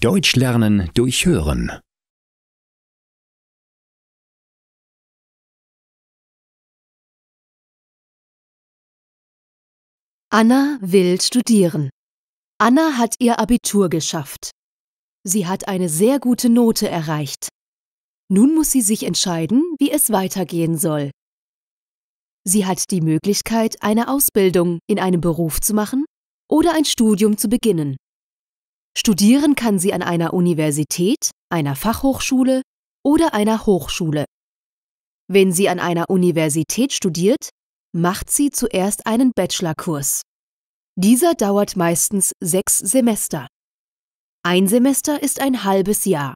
Deutsch lernen durch Hören. Anna will studieren. Anna hat ihr Abitur geschafft. Sie hat eine sehr gute Note erreicht. Nun muss sie sich entscheiden, wie es weitergehen soll. Sie hat die Möglichkeit, eine Ausbildung in einem Beruf zu machen oder ein Studium zu beginnen. Studieren kann sie an einer Universität, einer Fachhochschule oder einer Hochschule. Wenn sie an einer Universität studiert, macht sie zuerst einen Bachelorkurs. Dieser dauert meistens 6 Semester. Ein Semester ist ein halbes Jahr.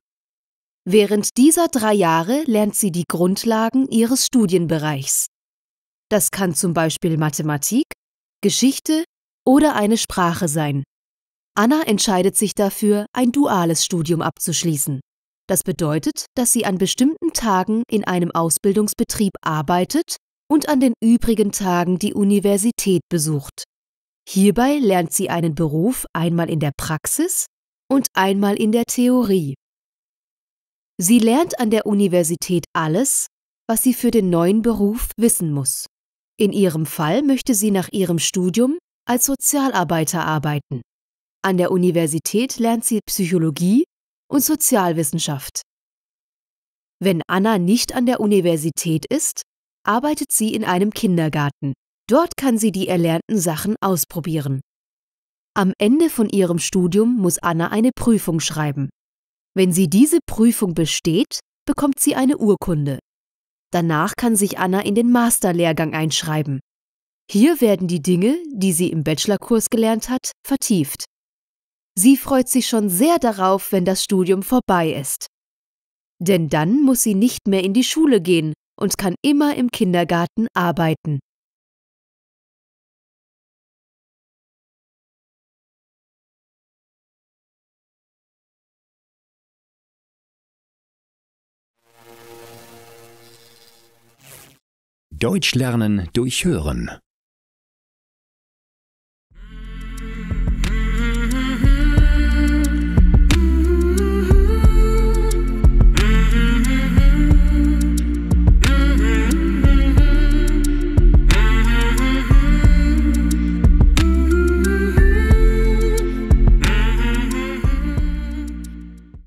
Während dieser 3 Jahre lernt sie die Grundlagen ihres Studienbereichs. Das kann zum Beispiel Mathematik, Geschichte oder eine Sprache sein. Anna entscheidet sich dafür, ein duales Studium abzuschließen. Das bedeutet, dass sie an bestimmten Tagen in einem Ausbildungsbetrieb arbeitet und an den übrigen Tagen die Universität besucht. Hierbei lernt sie einen Beruf einmal in der Praxis und einmal in der Theorie. Sie lernt an der Universität alles, was sie für den neuen Beruf wissen muss. In ihrem Fall möchte sie nach ihrem Studium als Sozialarbeiter arbeiten. An der Universität lernt sie Psychologie und Sozialwissenschaft. Wenn Anna nicht an der Universität ist, arbeitet sie in einem Kindergarten. Dort kann sie die erlernten Sachen ausprobieren. Am Ende von ihrem Studium muss Anna eine Prüfung schreiben. Wenn sie diese Prüfung besteht, bekommt sie eine Urkunde. Danach kann sich Anna in den Masterlehrgang einschreiben. Hier werden die Dinge, die sie im Bachelorkurs gelernt hat, vertieft. Sie freut sich schon sehr darauf, wenn das Studium vorbei ist. Denn dann muss sie nicht mehr in die Schule gehen und kann immer im Kindergarten arbeiten. Deutsch lernen durch Hören.